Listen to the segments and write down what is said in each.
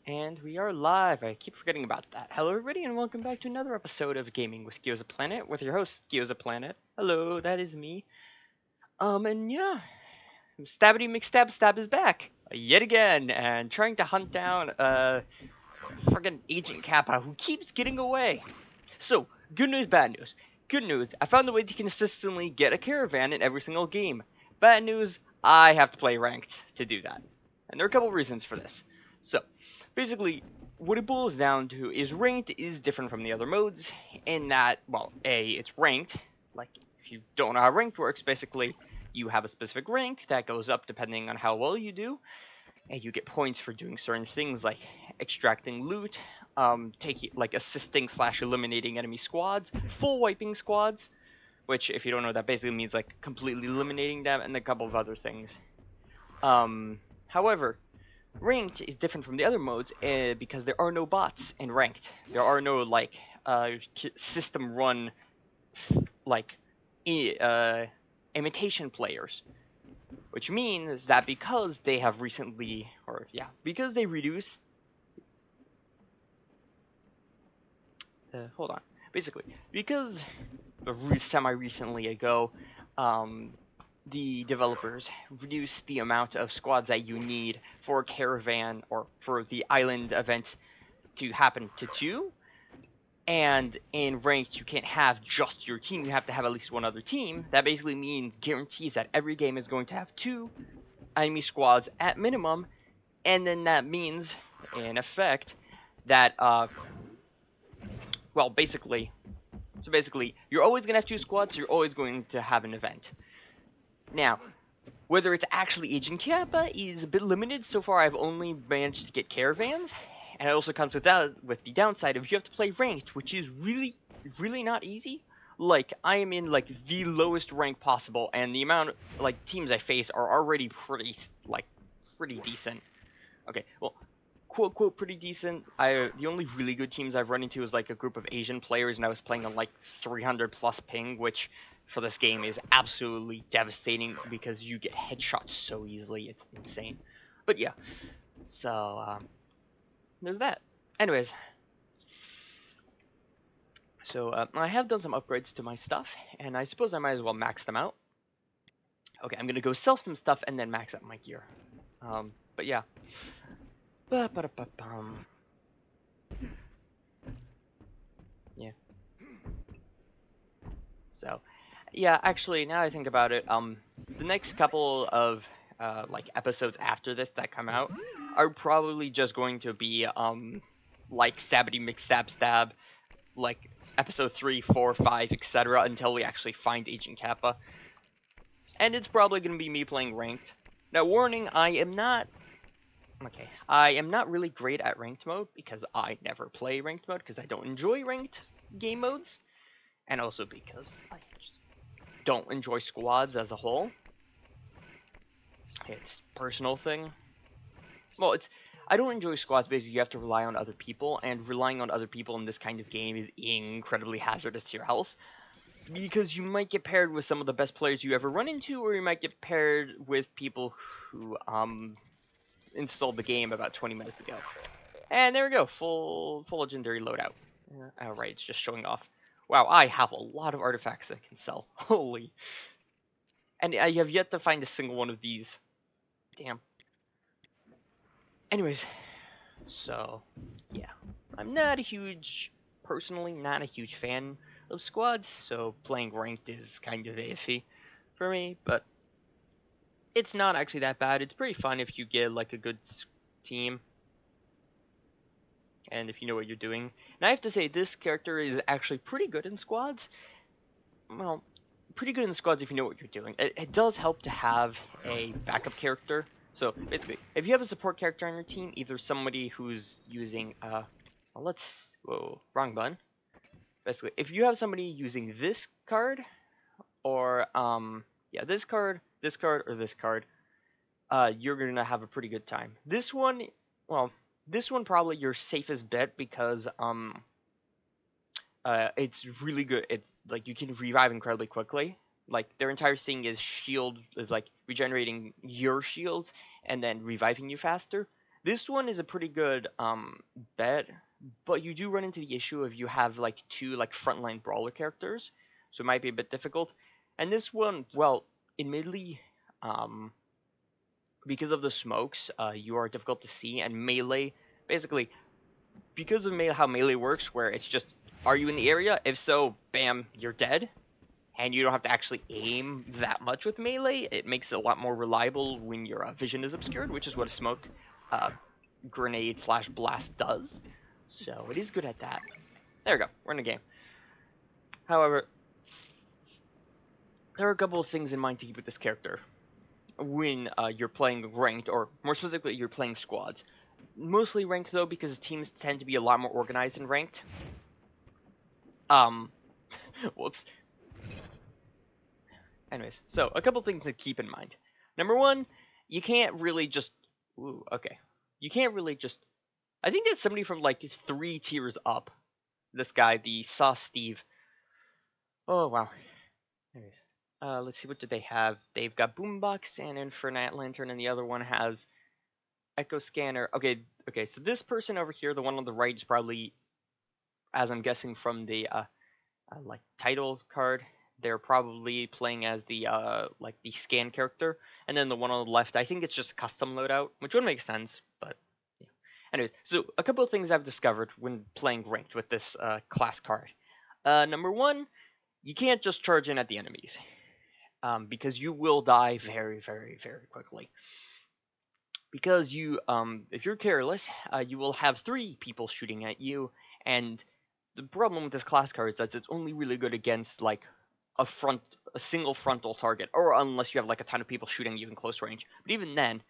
And we are live. I keep forgetting about that. Hello, everybody, and welcome back to another episode of Gaming with Gyozaplanet with your host, Gyozaplanet. Hello, that is me. And yeah, Stabby McStabStab is back yet again and trying to hunt down friggin' Agent Kappa who keeps getting away. So, good news, bad news. Good news, I found a way to consistently get a caravan in every single game. Bad news, I have to play ranked to do that. And there are a couple reasons for this. So, basically, what it boils down to is ranked is different from the other modes in that, well, A, it's ranked. Like, if you don't know how ranked works, basically, you have a specific rank that goes up depending on how well you do, and you get points for doing certain things like extracting loot, taking like assisting slash eliminating enemy squads, full wiping squads, which if you don't know that basically means like completely eliminating them, and a couple of other things. However, ranked is different from the other modes because there are no bots in ranked. There are no like system run like imitation players. Which means that because they have recently, because they reduced, hold on, basically, because semi-recently ago, the developers reduced the amount of squads that you need for a caravan or for the island event to happen to 2. And in ranked, you can't have just your team. You have to have at least one other team. That basically means guarantees that every game is going to have 2 enemy squads at minimum, and then that means, in effect, that basically, you're always gonna have 2 squads. So you're always going to have an event. Now, whether it's actually Agent Kappa is a bit limited. So far, I've only managed to get caravans, and it also comes with the downside of you have to play ranked, which is really, really not easy. Like, I am in like the lowest rank possible, and the amount of like teams I face are already pretty decent. Okay, well, quote pretty decent. The only really good teams I've run into is like a group of Asian players, and I was playing on like 300 plus ping, which for this game is absolutely devastating because you get headshots so easily. It's insane. But yeah, so there's that. Anyways, so I have done some upgrades to my stuff, and I suppose I might as well max them out. Okay, I'm gonna go sell some stuff and then max up my gear. But yeah. Yeah. So, yeah, actually, now I think about it, the next couple of like episodes after this that come out are probably just going to be like Stabby McStabStab, like episode 3, 4, 5, etc. until we actually find Agent Kappa. And it's probably going to be me playing ranked. Now, warning, I am not really great at ranked mode because I never play ranked mode because I don't enjoy ranked game modes, and also because I just don't enjoy squads as a whole. It's a personal thing. Well, I don't enjoy squads because you have to rely on other people, and relying on other people in this kind of game is incredibly hazardous to your health. Because you might get paired with some of the best players you ever run into, or you might get paired with people who installed the game about 20 minutes ago. And there we go, full legendary loadout. Alright, it's just showing off. Wow, I have a lot of artifacts I can sell. Holy. And I have yet to find a single one of these. Damn. Anyways, so, yeah. I'm personally not a huge fan of squads, so playing ranked is kind of iffy for me, but it's not actually that bad. It's pretty fun if you get like a good team and if you know what you're doing. And I have to say, this character is actually pretty good in squads. Well, pretty good in squads if you know what you're doing. It does help to have a backup character. So basically, if you have a support character on your team, either somebody who's using wrong button. Basically, if you have somebody using this card, or this card, or this card, you're gonna have a pretty good time. This one probably your safest bet because it's really good. It's like you can revive incredibly quickly. Like their entire thing is like regenerating your shields and then reviving you faster. This one is a pretty good bet, but you do run into the issue of you have like two like frontline brawler characters, so it might be a bit difficult. And this one, well, admittedly, because of the smokes, you are difficult to see, and melee, basically, because of how melee works, where it's just, are you in the area? If so, bam, you're dead. And you don't have to actually aim that much with melee. It makes it a lot more reliable when your vision is obscured, which is what a smoke uh, grenade / blast does. So it is good at that. There we go. We're in the game. However, there are a couple of things in mind to keep with this character when you're playing ranked, or more specifically, you're playing squads. Mostly ranked, though, because teams tend to be a lot more organized in ranked. Whoops. Anyways, so a couple things to keep in mind. Number one, you can't really just... Ooh, okay. You can't really just... I think that's somebody from, like, 3 tiers up. This guy, the Sauce Steve. Oh, wow. Anyways, let's see, what did they have? They've got Boombox and Infernape Lantern, and the other one has Echo Scanner. Okay, so this person over here, the one on the right, is probably, as I'm guessing from the, like, title card, they're probably playing as the, like, the scan character. And then the one on the left, I think it's just a custom loadout, which would make sense, but, yeah. Anyways, so a couple of things I've discovered when playing ranked with this, class card. Number one, you can't just charge in at the enemies, because you will die very, very, very quickly. Because you, if you're careless, you will have 3 people shooting at you, and the problem with this class card is that it's only really good against, like, a single frontal target, or unless you have like a ton of people shooting you in close range. But even then,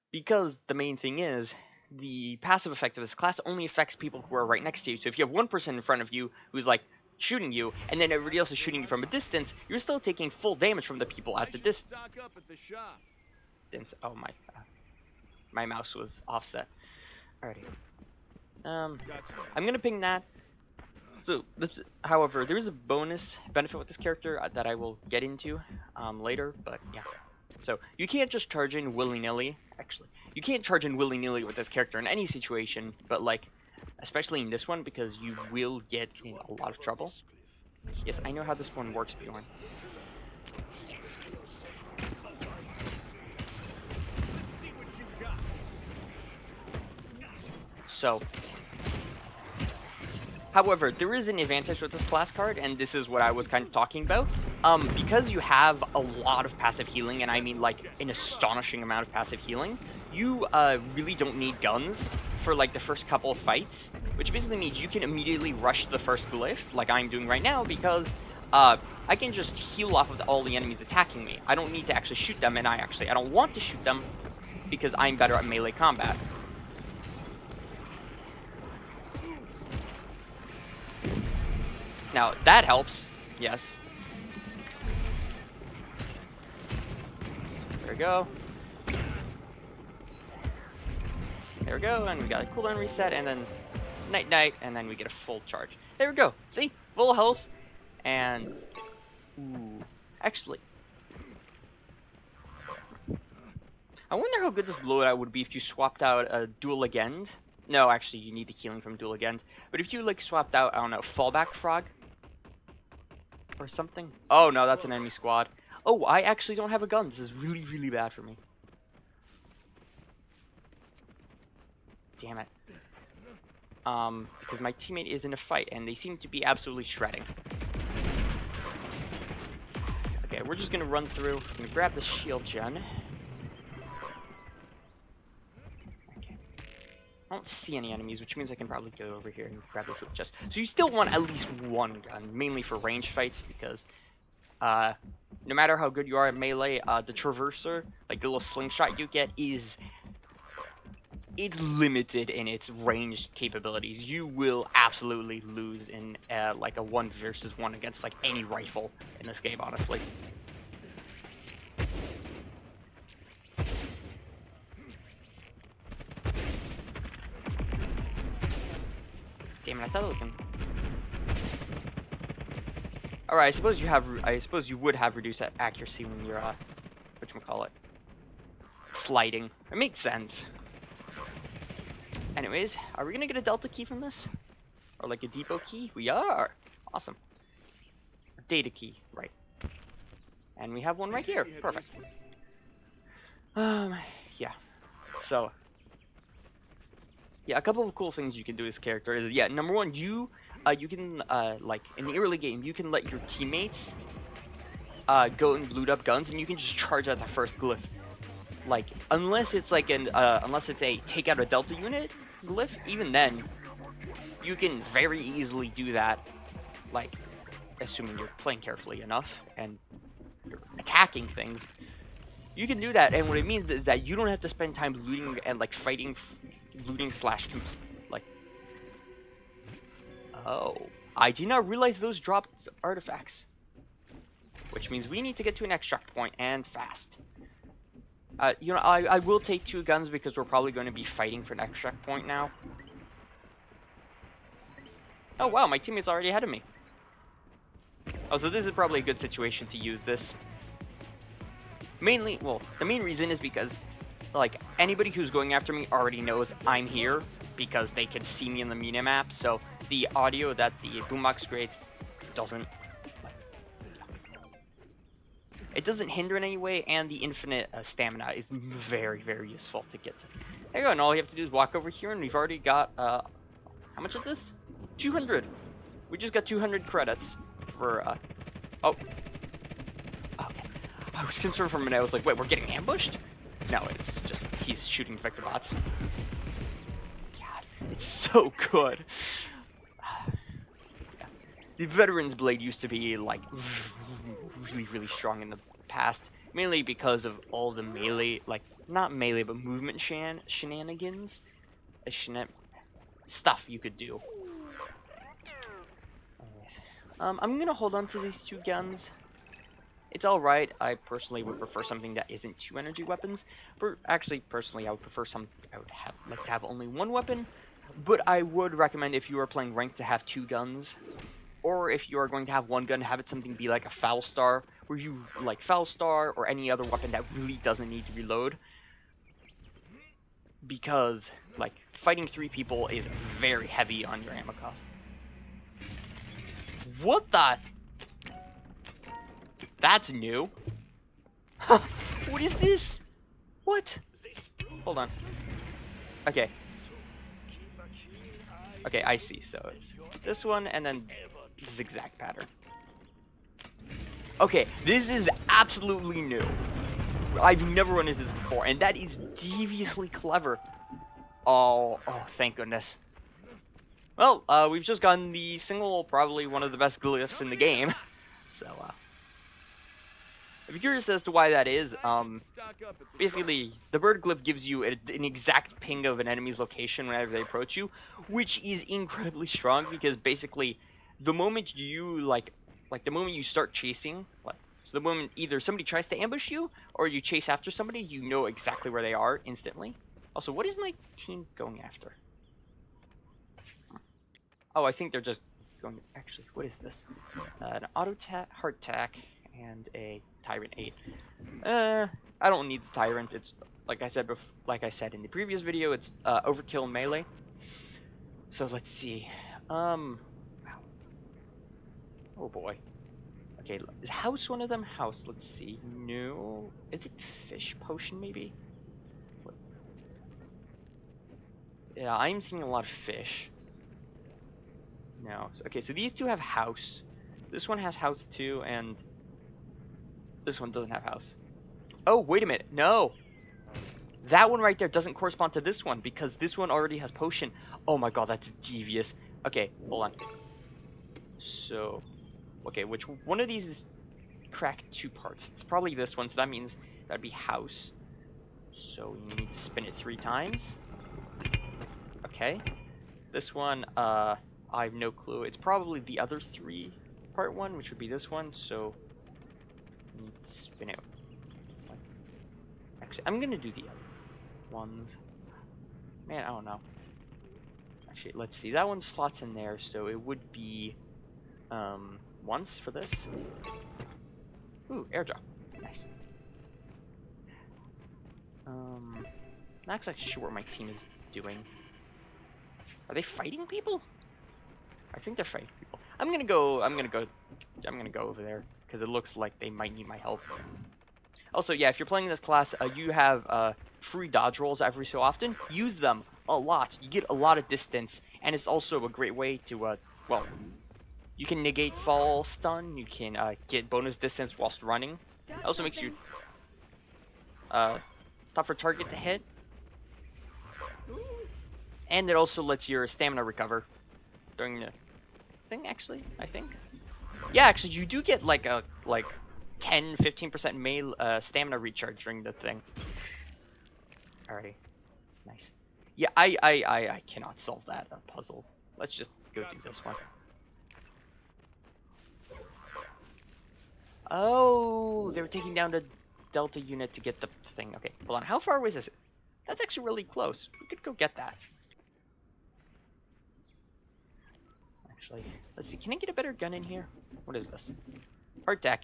because the main thing is, the passive effect of this class only affects people who are right next to you. So if you have one person in front of you who's like shooting you, and then everybody else is shooting you from a distance, you're still taking full damage from the people at the distance. Oh my, my mouse was offset. Alrighty. I'm gonna ping that. So, however, there is a bonus benefit with this character that I will get into later, but yeah. So, you can't just charge in willy-nilly. Actually, you can't charge in willy-nilly with this character in any situation, but like, especially in this one, because you will get in a lot of trouble. Yes, I know how this one works, Bjorn. So, however, there is an advantage with this class card, and this is what I was kind of talking about. Because you have a lot of passive healing, and I mean like an astonishing amount of passive healing, you really don't need guns for like the first couple of fights, which basically means you can immediately rush the first glyph, like I'm doing right now, because I can just heal off of all the enemies attacking me. I don't need to actually shoot them, and I don't want to shoot them, because I'm better at melee combat. Now, that helps, yes. There we go. There we go, and we got a cooldown reset, and then night-night, and then we get a full charge. There we go, see? Full health, and... Ooh, actually... I wonder how good this loadout would be if you swapped out a Dual Legend. No, actually, you need the healing from Dual Legend. But if you, like, swapped out, I don't know, Fallback Frog? Or something? Oh, no, that's an enemy squad. Oh, I actually don't have a gun. This is really, really bad for me. Damn it. Because my teammate is in a fight, and they seem to be absolutely shredding. Okay, we're just gonna run through. I'm gonna grab the shield gen. Okay. I don't see any enemies, which means I can probably go over here and grab this with chest. So you still want at least one gun, mainly for range fights, because no matter how good you are at melee, the traverser, like the little slingshot you get, it's limited in its ranged capabilities. You will absolutely lose in like a 1 versus 1 against like any rifle in this game, honestly. Damn it! I thought it was gonna... Alright, I suppose you would have reduced accuracy when you're whatchamacallit, sliding. It makes sense. anyways, are we gonna get a Delta key from this? Or like a depot key? We are! Awesome. Data key, right. And we have one right here. Perfect. Yeah. So, yeah, a couple of cool things you can do with this character is, yeah, number one, you can, like, in the early game, you can let your teammates, go and loot up guns, and you can just charge at the first glyph. Like, unless it's like unless it's a take out a Delta unit glyph, even then, you can very easily do that, like, assuming you're playing carefully enough, and you're attacking things. You can do that, and what it means is that you don't have to spend time looting and, like, fighting, looting slash, like... Oh, I did not realize those dropped artifacts. Which means we need to get to an extract point, and fast. You know, I will take 2 guns because we're probably going to be fighting for an extract point now. Oh wow, my teammate's already ahead of me. Oh, so this is probably a good situation to use this. Mainly, well, the main reason is because, like, anybody who's going after me already knows I'm here because they can see me in the minimap, so the audio that the boombox creates doesn't... It doesn't hinder in any way, and the infinite stamina is very, very useful to get to. There you go, and all you have to do is walk over here, and we've already got, how much is this? 200! We just got 200 credits for, oh. Okay. I was concerned for a minute, I was like, wait, we're getting ambushed? No, it's just, he's shooting vector bots. God, it's so good. Yeah. The Veteran's Blade used to be, like, really, really strong in the past, mainly because of all the melee, like, not melee, but movement shenanigans, stuff you could do. Anyways, I'm gonna hold on to these 2 guns. It's alright, I personally would prefer something that isn't 2 energy weapons, but actually, personally, I would prefer like to have only 1 weapon, but I would recommend if you are playing ranked to have 2 guns. Or if you are going to have 1 gun, have it something be like a foul star, where you like foul star or any other weapon that really doesn't need to reload. Because, like, fighting 3 people is very heavy on your ammo cost. What the? That's new. What is this? What? Hold on. Okay. Okay, I see. So it's this one and then zigzag pattern. Okay, this is absolutely new. I've never run into this before, and that is deviously clever. Oh, thank goodness. Well, we've just gotten the single, probably one of the best glyphs in the game. So, if you're curious as to why that is, basically, the bird glyph gives you an exact ping of an enemy's location whenever they approach you, which is incredibly strong because basically, the moment you, the moment you start chasing, so the moment either somebody tries to ambush you, or you chase after somebody, you know exactly where they are instantly. Also, what is my team going after? Oh, I think they're just going... Actually, what is this? An auto heart tack and a Tyrant 8. I don't need the Tyrant. It's like I said in the previous video, it's overkill melee. So let's see. Oh boy. Okay, is house one of them? House. Let's see. No, is it fish potion maybe? What? Yeah, I'm seeing a lot of fish. No. Okay, so these 2 have house. This one has house too, and this one doesn't have house. Oh, wait a minute. No. That one right there doesn't correspond to this one because this one already has potion. Oh my god, that's devious. Okay, hold on. So, okay, which one of these is cracked 2 parts? It's probably this one, so that means that'd be house. So you need to spin it 3 times. Okay. This one, I have no clue. It's probably the other 3 part one, which would be this one, so you need to spin it. Actually, I'm gonna do the other ones. Man, I don't know. Actually, let's see. That one slots in there, so it would be once for this. Ooh, airdrop. Nice. Not exactly sure what my team is doing. Are they fighting people? I think they're fighting people. I'm gonna go over there because it looks like they might need my help. Also, yeah, if you're playing this class, you have free dodge rolls every so often. Use them a lot. You get a lot of distance, and it's also a great way to, well, you can negate fall stun. You can get bonus distance whilst running. It also makes you tougher target to hit, and it also lets your stamina recover during the thing. Actually, I think. Yeah, actually, you do get like a 10-15% melee stamina recharge during the thing. Alrighty, nice. Yeah, I cannot solve that puzzle. Let's just go do this one. Oh, they were taking down the Delta unit to get the thing. Okay, hold on. How far away is this? That's actually really close. We could go get that. Actually, let's see. Can I get a better gun in here? What is this? Hardtack.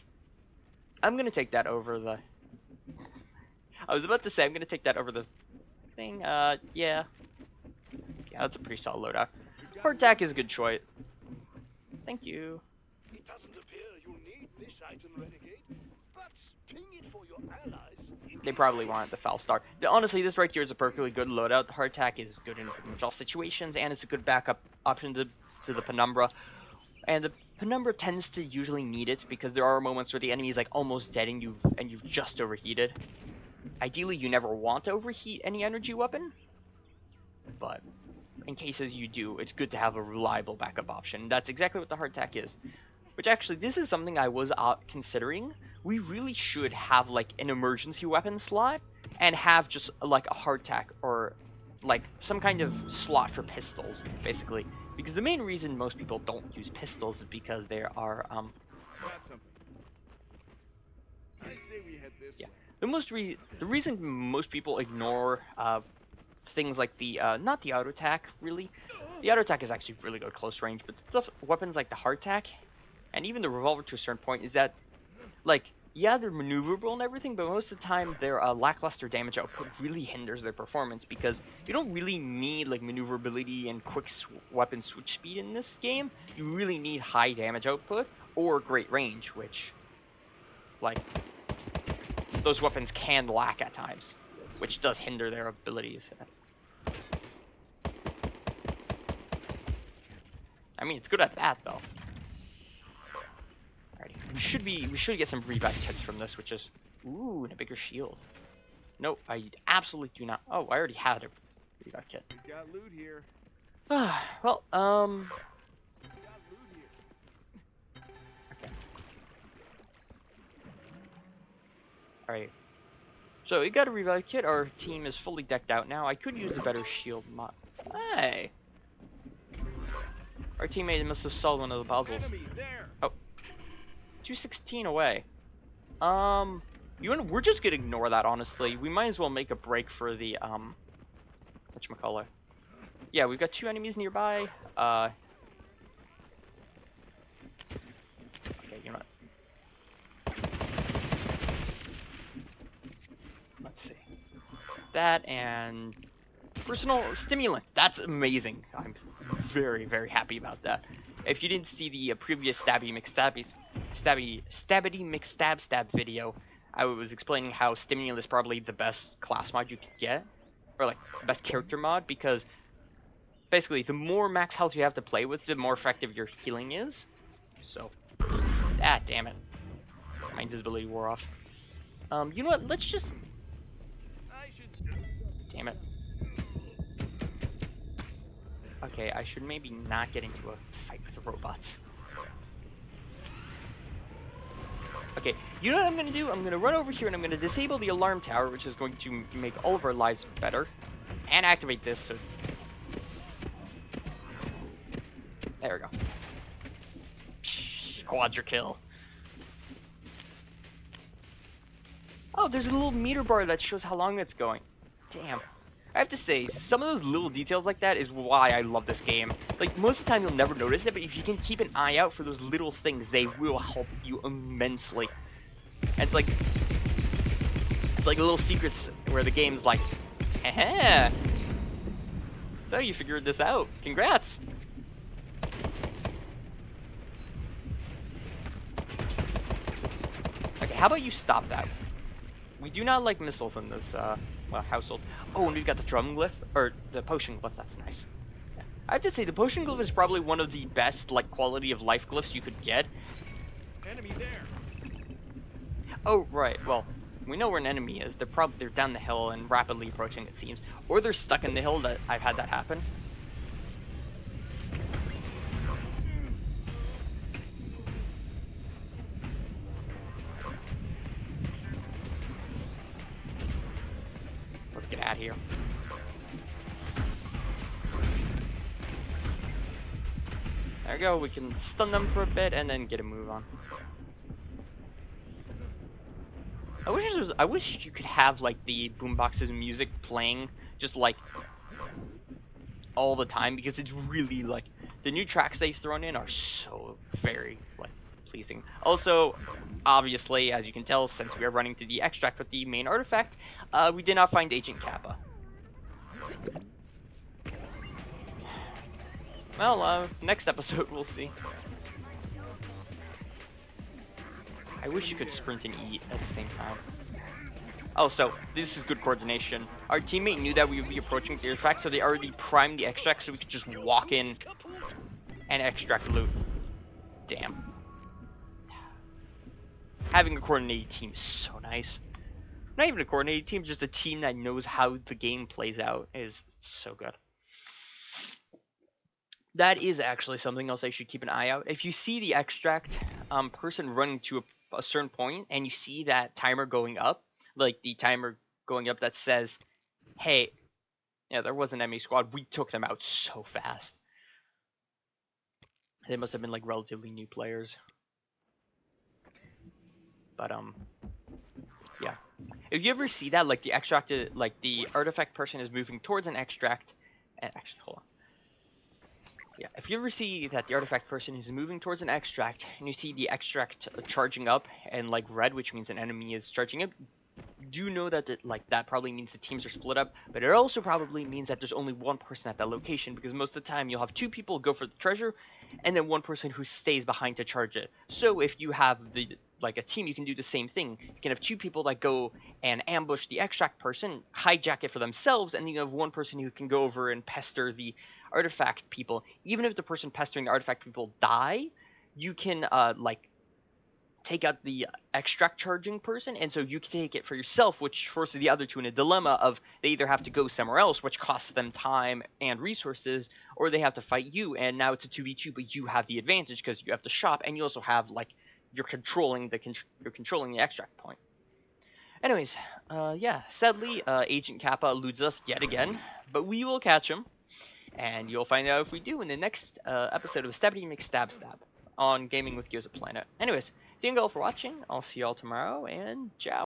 I'm gonna take that over the... I was about to say I'm gonna take that over the thing. Yeah. Yeah, that's a pretty solid loadout. Hardtack is a good choice. Thank you. It doesn't appear you need this item, Renegade, but ping it for your allies. They probably wanted the foul star. Honestly, this right here is a perfectly good loadout. The hardtack is good in pretty much all situations, and it's a good backup option to the penumbra. And the penumbra tends to usually need it because there are moments where the enemy is like almost dead and you've just overheated. Ideally, you never want to overheat any energy weapon, but in cases you do, it's good to have a reliable backup option. That's exactly what the hardtack is. Which actually, this is something I was considering. We really should have like an emergency weapon slot and have just like a hardtack or like some kind of slot for pistols, basically. Because the main reason most people don't use pistols is because there are yeah. The reason most people ignore things like the not the auto attack really. The auto attack is actually really good close range, but stuff weapons like the hardtack and even the revolver to a certain point is that, like, yeah, they're maneuverable and everything, but most of the time their lackluster damage output really hinders their performance because you don't really need like maneuverability and quick weapon switch speed in this game. You really need high damage output or great range, which, like, those weapons can lack at times, which does hinder their abilities. I mean, it's good at that though. Alrighty, we should get some revive kits from this, which is ooh, and a bigger shield. No, I absolutely do not. Oh, I already had a revive kit. We got loot here. Well, okay. Alright. So we got a revive kit. Our team is fully decked out now. I could use a better shield mod. Hey. Our teammate must have solved one of the puzzles. Oh. 216 away. We're just gonna ignore that, honestly. We might as well make a break for the, whatchamacallit. Yeah, we've got 2 enemies nearby. Okay, you know what? Let's see. That and personal stimulant. That's amazing. I'm very, very happy about that. If you didn't see the previous Stabby McStabStab video, I was explaining how stimulant is probably the best class mod you could get, or like the best character mod, because basically the more max health you have to play with, the more effective your healing is. So, damn it, my invisibility wore off. You know what? Let's just. Damn it. Okay, I should maybe not get into a fight with the robots. Okay, you know what I'm going to do? I'm going to run over here and I'm going to disable the alarm tower, which is going to make all of our lives better. And activate this, so... There we go. Quadra kill. Oh, there's a little meter bar that shows how long it's going. Damn. I have to say, some of those little details like that is why I love this game. Like, most of the time you'll never notice it, but if you can keep an eye out for those little things, they will help you immensely. And it's like little secrets where the game's like, heh. So you figured this out. Congrats! Okay, how about you stop that? We do not like missiles in this well, household. Oh, and we've got the drum glyph, or the potion glyph. That's nice. Yeah. I have to say, the potion glyph is probably one of the best like quality of life glyphs you could get. Enemy there. Oh, right. Well, we know where an enemy is. They're down the hill and rapidly approaching, it seems, or they're stuck in the hill. That I've had that happen. Let's get out of here. There we go. We can stun them for a bit and then get a move on. I wish you could have like the boombox's music playing just like all the time, because it's really like the new tracks they've thrown in are so very like pleasing. Also, obviously, as you can tell, since we are running through the extract with the main artifact, we did not find Agent Kappa. Well, next episode we'll see. I wish you could sprint and eat at the same time. Oh, so this is good coordination. Our teammate knew that we would be approaching the artifact, so they already primed the extract so we could just walk in and extract loot. Damn. Having a coordinated team is so nice. Not even a coordinated team, just a team that knows how the game plays out is so good. That is actually something else I should keep an eye out. If you see the extract person running to a certain point and you see that timer going up, like the timer going up that says, hey, yeah, there was an enemy squad, we took them out so fast. They must have been like relatively new players. But yeah. If you ever see that, like the extract, like the artifact person is moving towards an extract, and actually, hold on. Yeah, if you ever see that the artifact person is moving towards an extract, and you see the extract charging up and like red, which means an enemy is charging up, do know that that probably means the teams are split up, but it also probably means that there's only one person at that location, because most of the time you'll have two people go for the treasure, and then one person who stays behind to charge it. So if you have a team, you can do the same thing. You can have two people that go and ambush the extract person, hijack it for themselves, and then you have one person who can go over and pester the artifact people. Even if the person pestering the artifact people die, you can take out the extract charging person, and so you can take it for yourself, which forces the other two in a dilemma of they either have to go somewhere else, which costs them time and resources, or they have to fight you, and now it's a 2v2, but you have the advantage because you have the shop, and you also have you're controlling the extract point. Anyways, yeah, sadly, Agent Kappa eludes us yet again, but we will catch him, and you'll find out if we do in the next episode of Stabby McStabStab on Gaming with Gyozaplanet. Anyways, thank you all for watching. I'll see you all tomorrow, and ciao.